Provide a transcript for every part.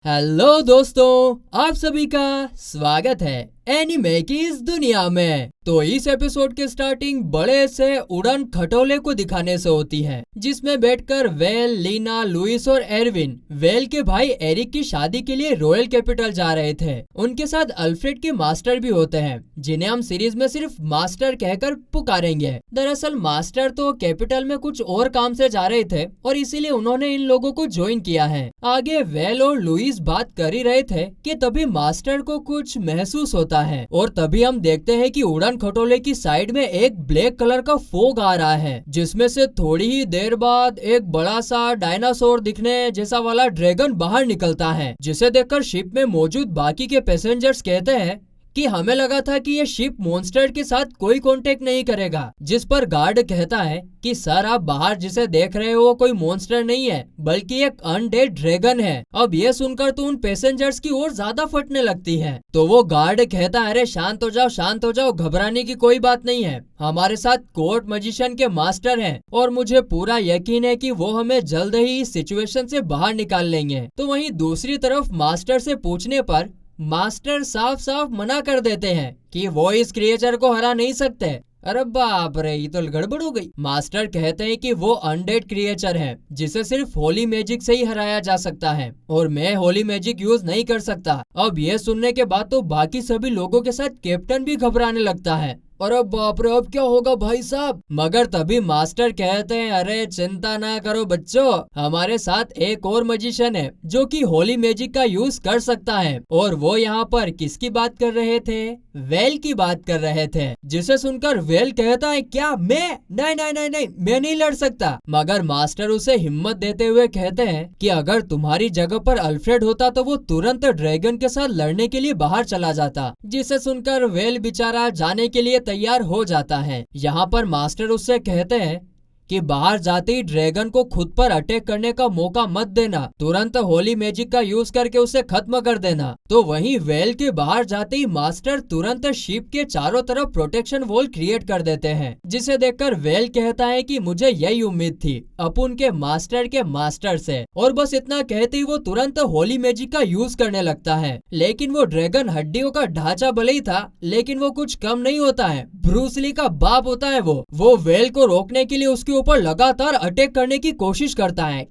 Hello दोस्तों, आप सभी का स्वागत है एनिमे की इस दुनिया में। तो इस एपिसोड के स्टार्टिंग बड़े से उड़न खटोले को दिखाने से होती है, जिसमें बैठकर वेल, लीना, लुइस और एरविन वेल के भाई एरिक की शादी के लिए रॉयल कैपिटल जा रहे थे। उनके साथ अल्फ्रेड के मास्टर भी होते हैं, जिन्हें हम सीरीज में सिर्फ मास्टर कहकर पुकारेंगे। दरअसल मास्टर तो कैपिटल में कुछ और काम से जा रहे थे और इसीलिए उन्होंने इन लोगों को ज्वाइन किया है। आगे वेल और लुइस बात कर ही रहे थे कि तभी मास्टर को कुछ महसूस होता है और तभी हम देखते हैं कि उड़न खटोले की साइड में एक ब्लैक कलर का फोग आ रहा है, जिसमें से थोड़ी ही देर बाद एक बड़ा सा डायनासोर दिखने जैसा वाला ड्रैगन बाहर निकलता है, जिसे देखकर शिप में मौजूद बाकी के पैसेंजर्स कहते हैं कि हमें लगा था कि ये शिप मॉन्स्टर के साथ कोई कांटेक्ट नहीं करेगा। जिस पर गार्ड कहता है कि सर, आप बाहर जिसे देख रहे हो वो कोई मॉन्स्टर नहीं है बल्कि एक अनडेड ड्रैगन है। अब ये सुनकर तो उन पैसेंजर्स की और ज्यादा फटने लगती है। तो वो गार्ड कहता है, अरे शांत हो जाओ, शांत हो जाओ, घबराने की कोई बात नहीं है। हमारे साथ कोर्ट मजिशियन के मास्टर हैं और मुझे पूरा यकीन है कि वो हमें जल्द ही इस सिचुएशन से बाहर निकाल लेंगे। तो वहीं दूसरी तरफ मास्टर से पूछने पर मास्टर साफ साफ मना कर देते हैं कि वो इस क्रिएचर को हरा नहीं सकते। अरे बाप रे, ये तो गड़बड़ हो गई। मास्टर कहते हैं कि वो अनडेड क्रिएचर है जिसे सिर्फ होली मैजिक से ही हराया जा सकता है और मैं होली मैजिक यूज नहीं कर सकता। अब ये सुनने के बाद तो बाकी सभी लोगों के साथ कैप्टन भी घबराने लगता है। अरे बाप रे, अब क्या होगा भाई साहब। मगर तभी मास्टर कहते हैं, अरे चिंता ना करो बच्चों, हमारे साथ एक और मजिशियन है जो कि होली मैजिक का यूज कर सकता है। और वो यहाँ पर किसकी बात कर रहे थे? वेल की बात कर रहे थे। जिसे सुनकर वेल कहता है, क्या मैं? नहीं नहीं नहीं नहीं, मैं नहीं लड़ सकता। मगर मास्टर उसे हिम्मत देते हुए कहते हैं कि अगर तुम्हारी जगह पर अल्फ्रेड होता तो वो तुरंत ड्रैगन के साथ लड़ने के लिए बाहर चला जाता। जिसे सुनकर वेल बेचारा जाने के लिए तैयार हो जाता है। यहाँ पर मास्टर उससे कहते हैं कि बाहर जाते ही ड्रैगन को खुद पर अटैक करने का मौका मत देना, तुरंत होली मैजिक का यूज करके उसे खत्म कर देना। तो वहीं वेल के बाहर जाते ही मास्टर तुरंत शिप के चारों तरफ प्रोटेक्शन वॉल क्रिएट कर देते हैं, जिसे देखकर वेल कहता है कि मुझे यही उम्मीद थी अपुन के मास्टर से। और बस इतना कहते ही वो तुरंत होली मैजिक का यूज करने लगता है। लेकिन वो ड्रैगन हड्डियों का ढांचा भले ही था, लेकिन वो कुछ कम नहीं होता है, ब्रूस ली का बाप होता है वो वेल को रोकने के लिए उसके ऊपर लगातार अटैक करने की कोशिश करता है,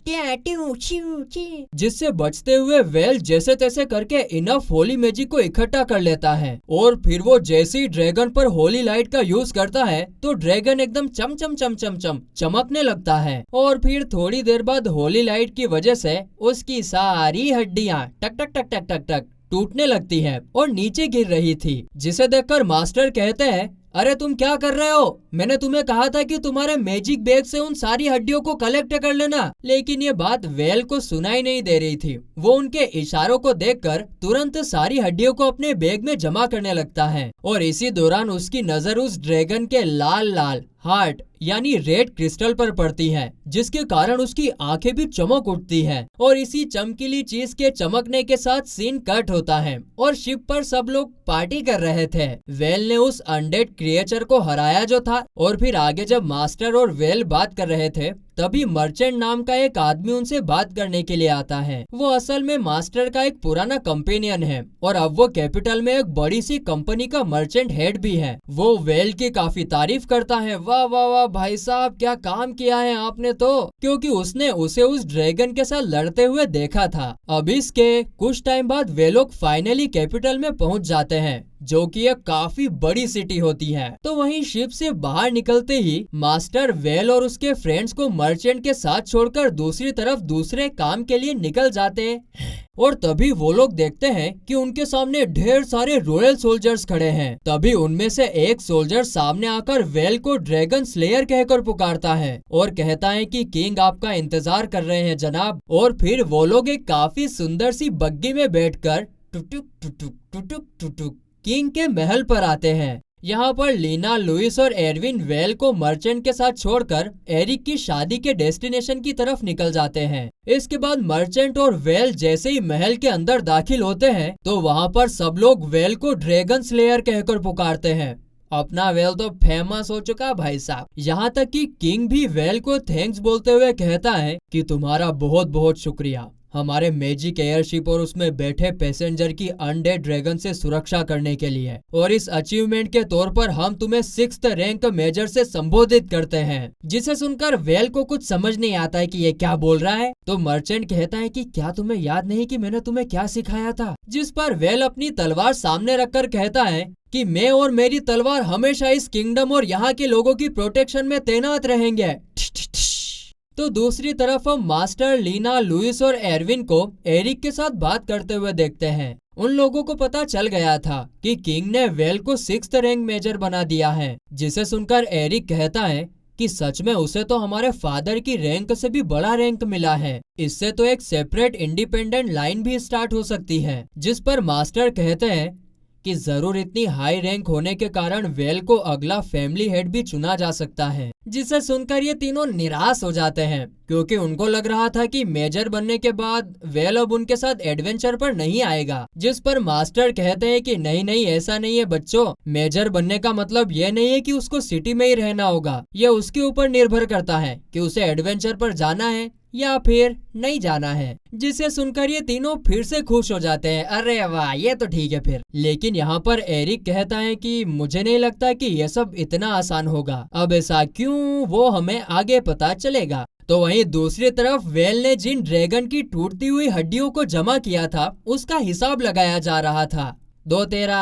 जिससे बचते हुए वेल जैसे तैसे करके इनफ होली मैजिक को इकट्ठा कर लेता है। और फिर वो जैसे ही ड्रैगन पर होली लाइट का यूज करता है तो ड्रैगन एकदम चम चम चम चम चम चमकने लगता है। और फिर थोड़ी देर बाद होली लाइट की वजह से उसकी सारी हड्डियां टक टक टक टक टक टक टूटने लगती है और नीचे गिर रही थी। जिसे देखकर मास्टर कहते हैं, अरे तुम क्या कर रहे हो? मैंने तुम्हें कहा था कि तुम्हारे मैजिक बैग से उन सारी हड्डियों को कलेक्ट कर लेना। लेकिन ये बात वेल को सुनाई नहीं दे रही थी। वो उनके इशारों को देखकर तुरंत सारी हड्डियों को अपने बैग में जमा करने लगता है। और इसी दौरान उसकी नजर उस ड्रैगन के लाल लाल हार्ट यानी रेड क्रिस्टल पर पड़ती है, जिसके कारण उसकी आंखें भी चमक उठती है। और इसी चमकीली चीज के चमकने के साथ सीन कट होता है और शिप पर सब लोग पार्टी कर रहे थे। वेल ने उस अनडेड क्रिएचर को हराया जो था। और फिर आगे जब मास्टर और वेल बात कर रहे थे तभी मर्चेंट नाम का एक आदमी उनसे बात करने के लिए आता है। वो असल में मास्टर का एक पुराना कंपेनियन है और अब वो कैपिटल में एक बड़ी सी कंपनी का मर्चेंट हेड भी है। वो वेल की काफी तारीफ करता है, वाह वाह वाह भाई साहब, क्या काम किया है आपने तो, क्योंकि उसने उसे उस ड्रैगन के साथ लड़ते हुए देखा था। अब इसके कुछ टाइम बाद वे लोग फाइनली कैपिटल में पहुंच जाते हैं, जो कि एक काफी बड़ी सिटी होती है। तो वहीं शिप से बाहर निकलते ही मास्टर वेल और उसके फ्रेंड्स को मर्चेंट के साथ छोड़कर दूसरी तरफ दूसरे काम के लिए निकल जाते हैं। और तभी वो लोग देखते हैं कि उनके सामने ढेर सारे रॉयल सोल्जर्स खड़े हैं। तभी उनमें से एक सोल्जर सामने आकर वेल को ड्रैगन स्लेयर कहकर पुकारता है और कहता है कि किंग आपका इंतजार कर रहे हैं जनाब। और फिर वो लोग एक काफी सुंदर सी बग्गी में बैठकर टुटुक टुटुक टुटुक टुटुक किंग के महल पर आते हैं। यहाँ पर लीना, लुइस और एरविन वेल को मर्चेंट के साथ छोड़कर एरिक की शादी के डेस्टिनेशन की तरफ निकल जाते हैं। इसके बाद मर्चेंट और वेल जैसे ही महल के अंदर दाखिल होते हैं तो वहाँ पर सब लोग वेल को ड्रैगन स्लेयर कहकर पुकारते हैं। अपना वेल तो फेमस हो चुका भाई साहब। यहाँ तक कि किंग भी वेल को थैंक्स बोलते हुए कहता है कि तुम्हारा बहुत बहुत शुक्रिया, हमारे मैजिक एयरशिप और उसमें बैठे पैसेंजर की अनडेड ड्रैगन से सुरक्षा करने के लिए, और इस अचीवमेंट के तौर पर हम तुम्हें 6th रैंक मेजर से संबोधित करते हैं। जिसे सुनकर वेल को कुछ समझ नहीं आता है कि ये क्या बोल रहा है। तो मर्चेंट कहता है कि क्या तुम्हें याद नहीं कि मैंने तुम्हें क्या सिखाया था? जिस पर वेल अपनी तलवार सामने रखकर कहता है कि मैं और मेरी तलवार हमेशा इस किंगडम और यहाँ के लोगों की प्रोटेक्शन में तैनात रहेंगे। तो दूसरी तरफ हम मास्टर, लीना, लुइस और एरविन को एरिक के साथ बात करते हुए देखते हैं। उन लोगों को पता चल गया था कि किंग ने वेल को 6th रैंक मेजर बना दिया है। जिसे सुनकर एरिक कहता है कि सच में उसे तो हमारे फादर की रैंक से भी बड़ा रैंक मिला है। इससे तो एक सेपरेट इंडिपेंडेंट लाइन भी स्टार्ट हो सकती है। जिस पर मास्टर कहते हैं कि जरूर इतनी हाई रैंक होने के कारण वेल को अगला फैमिली हेड भी चुना जा सकता है। जिसे सुनकर ये तीनों निराश हो जाते हैं, क्योंकि उनको लग रहा था कि मेजर बनने के बाद वेल अब उनके साथ एडवेंचर पर नहीं आएगा। जिस पर मास्टर कहते हैं कि नहीं नहीं, ऐसा नहीं है बच्चों, मेजर बनने का मतलब ये नहीं है कि उसको सिटी में ही रहना होगा। ये उसके ऊपर निर्भर करता है कि उसे एडवेंचर पर जाना है या फिर नहीं जाना है। जिसे सुनकर ये तीनों फिर से खुश हो जाते हैं। अरे वाह, ये तो ठीक है फिर। लेकिन यहाँ पर एरिक कहता है कि मुझे नहीं लगता कि ये सब इतना आसान होगा। अब ऐसा क्यों, वो हमें आगे पता चलेगा। तो वहीं दूसरी तरफ वेल ने जिन ड्रैगन की टूटती हुई हड्डियों को जमा किया था उसका हिसाब लगाया जा रहा था। 2 तेरा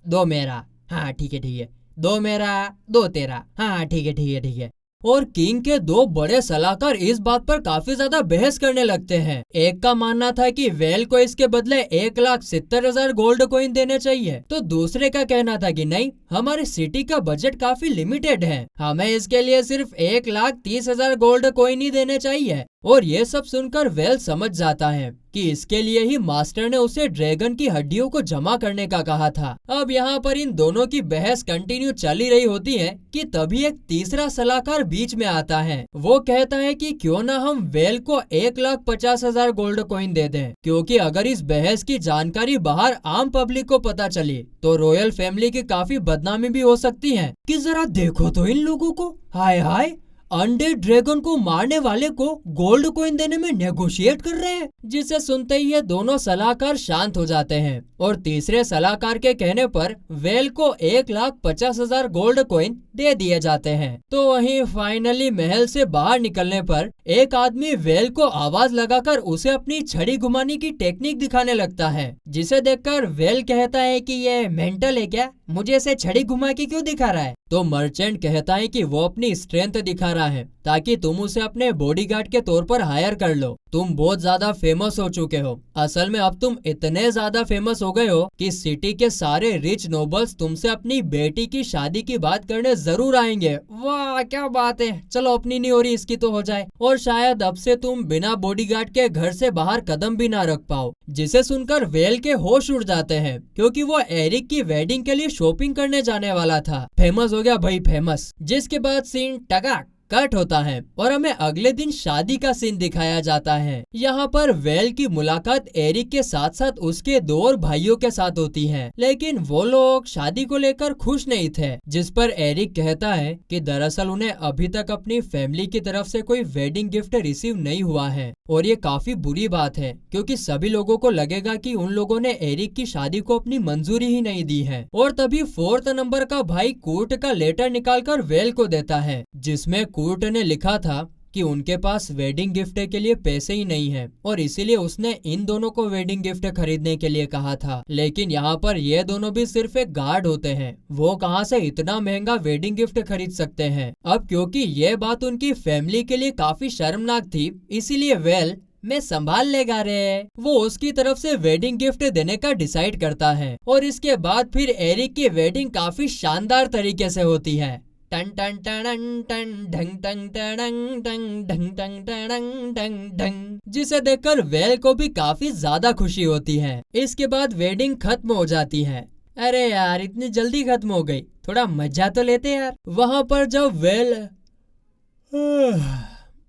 2 मेरा, हाँ ठीक है ठीक है, 2 मेरा 2 तेरा, हाँ ठीक है ठीक है ठीक है। और किंग के 2 बड़े सलाहकार इस बात पर काफी ज्यादा बहस करने लगते हैं। एक का मानना था कि वेल को इसके बदले 1,70,000 गोल्ड कॉइन देने चाहिए, तो दूसरे का कहना था कि नहीं, हमारी सिटी का बजट काफी लिमिटेड है, हमें इसके लिए सिर्फ 1,30,000 गोल्ड कॉइन ही देने चाहिए। और ये सब सुनकर वेल समझ जाता है कि इसके लिए ही मास्टर ने उसे ड्रैगन की हड्डियों को जमा करने का कहा था। अब यहाँ पर इन दोनों की बहस कंटिन्यू चली रही होती है कि तभी एक तीसरा सलाहकार बीच में आता है। वो कहता है कि क्यों ना हम वेल को 1,50,000 गोल्ड कॉइन दे दें, क्योंकि अगर इस बहस की जानकारी बाहर आम पब्लिक को पता चली तो रॉयल फैमिली की काफी बदनामी भी हो सकती है। कि जरा देखो तो इन लोगों को, हाय हाय, अनडेड ड्रैगन को मारने वाले को गोल्ड कॉइन देने में नेगोशिएट कर रहे हैं। जिसे सुनते ही ये दोनों सलाहकार शांत हो जाते हैं और तीसरे सलाहकार के कहने पर वेल को 1,50,000 गोल्ड कॉइन दे दिए जाते हैं। तो वहीं फाइनली महल से बाहर निकलने पर एक आदमी वेल को आवाज लगाकर उसे अपनी छड़ी घुमाने की टेक्निक दिखाने लगता है। जिसे देखकर वेल कहता है कि ये मेंटल है क्या, मुझे इसे छड़ी घुमा के क्यों दिखा रहा है। तो मर्चेंट कहता है कि वो अपनी स्ट्रेंथ दिखा रहा है ताकि तुम उसे अपने बॉडीगार्ड के तौर पर हायर कर लो। तुम बहुत ज्यादा फेमस हो चुके हो। असल में अब तुम इतने ज्यादा फेमस हो गए हो कि सिटी के सारे रिच नोबल्स तुमसे अपनी बेटी की शादी की बात करने जरूर आएंगे। वाह क्या बात है, चलो अपनी नहीं हो रही इसकी तो हो जाए। और शायद अब से तुम बिना बॉडीगार्ड के घर से बाहर कदम भी ना रख पाओ। जिसे सुनकर वेल के होश उड़ जाते हैं, क्योंकि वो एरिक की वेडिंग के लिए शॉपिंग करने जाने वाला था। फेमस हो गया भाई, फेमस। जिसके बाद सीन टका कट होता है और हमें अगले दिन शादी का सीन दिखाया जाता है। यहाँ पर वेल की मुलाकात एरिक के साथ साथ उसके 2 और भाइयों के साथ होती है, लेकिन वो लोग शादी को लेकर खुश नहीं थे। जिस पर एरिक कहता है कि दरअसल उन्हें अभी तक अपनी फैमिली की तरफ से कोई वेडिंग गिफ्ट रिसीव नहीं हुआ है, और ये काफी बुरी बात है, क्योंकि सभी लोगों को लगेगा कि उन लोगों ने एरिक की शादी को अपनी मंजूरी ही नहीं दी है। और तभी 4th नंबर का भाई कूर्ट का लेटर निकालकर वेल को देता है, जिसमें कूर्ट ने लिखा था कि उनके पास वेडिंग गिफ्ट के लिए पैसे ही नहीं है, और इसीलिए उसने इन दोनों को वेडिंग गिफ्ट खरीदने के लिए कहा था। लेकिन यहाँ पर ये दोनों भी सिर्फ एक गार्ड होते हैं, वो कहाँ से इतना महंगा वेडिंग गिफ्ट खरीद सकते हैं। अब क्योंकि ये बात उनकी फैमिली के लिए काफी शर्मनाक थी, इसीलिए वेल मैं संभाल लेगा रे, वो उसकी तरफ से वेडिंग गिफ्ट देने का डिसाइड करता है। और इसके बाद फिर एरिक की वेडिंग काफी शानदार तरीके से होती है। टन टन टन टन ढंग टंग टंग टंग ढंग टंग टंग टंग ढंग, जिसे देखकर वेल को भी काफी ज्यादा खुशी होती है। इसके बाद वेडिंग खत्म हो जाती है। अरे यार इतनी जल्दी खत्म हो गई, थोड़ा मजा तो लेते यार। वहाँ पर जब वेल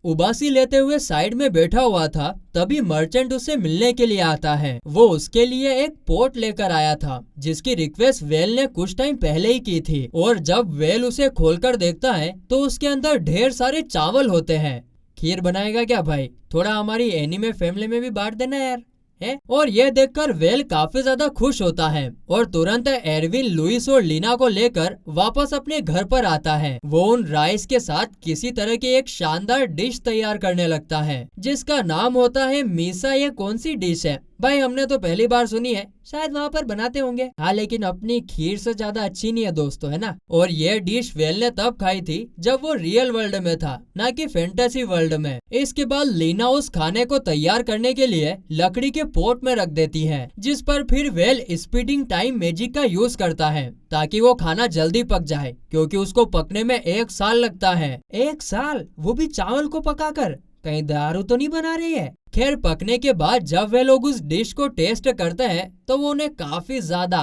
उबासी लेते हुए साइड में बैठा हुआ था, तभी मर्चेंट उससे मिलने के लिए आता है। वो उसके लिए एक पोट लेकर आया था, जिसकी रिक्वेस्ट वेल ने कुछ टाइम पहले ही की थी। और जब वेल उसे खोलकर देखता है तो उसके अंदर ढेर सारे चावल होते हैं। खीर बनाएगा क्या भाई? थोड़ा हमारी एनीमे फैमिली में भी बांट देना यार। है? और ये देखकर वेल काफी ज्यादा खुश होता है और तुरंत एरविन, लुइस और लीना को लेकर वापस अपने घर पर आता है। वो उन राइस के साथ किसी तरह की एक शानदार डिश तैयार करने लगता है जिसका नाम होता है मीसा। ये कौन सी डिश है भाई? हमने तो पहली बार सुनी है, शायद वहाँ पर बनाते होंगे। हाँ, लेकिन अपनी खीर से ज्यादा अच्छी नहीं है दोस्तों, है ना। और ये डिश वेल ने तब खाई थी जब वो रियल वर्ल्ड में था, ना कि फैंटेसी वर्ल्ड में। इसके बाद लीना उस खाने को तैयार करने के लिए लकड़ी के पोट में रख देती है, जिस पर फिर वेल स्पीडिंग टाइम मैजिक का यूज करता है ताकि वो खाना जल्दी पक जाए, क्योंकि उसको पकने में 1 साल लगता है। 1 साल, वो भी चावल को पकाकर? कहीं दारू तो नहीं बना रही है? खैर, पकने के बाद जब वे लोग उस डिश को टेस्ट करते हैं तो वो उन्हें काफी ज्यादा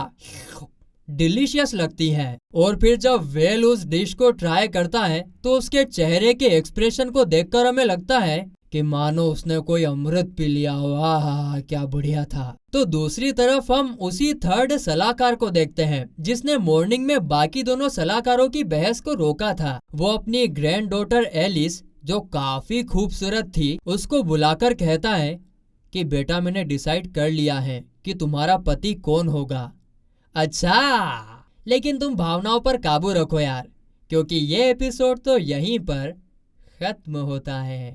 डिलीशियस लगती है। और फिर जब वेल उस डिश को ट्राई करता है तो उसके चेहरे के एक्सप्रेशन को देखकर हमें लगता है कि मानो उसने कोई अमृत पी लिया हो। आहा, क्या बढ़िया था। तो दूसरी तरफ हम उसी थर्ड सलाहकार को देखते हैं जिसने मॉर्निंग में बाकी दोनों सलाहकारों की बहस को रोका था। वो अपनी ग्रैंड डॉटर एलिस, जो काफी खूबसूरत थी, उसको बुलाकर कहता है कि बेटा, मैंने डिसाइड कर लिया है कि तुम्हारा पति कौन होगा। अच्छा, लेकिन तुम भावनाओं पर काबू रखो यार, क्योंकि ये एपिसोड तो यहीं पर खत्म होता है।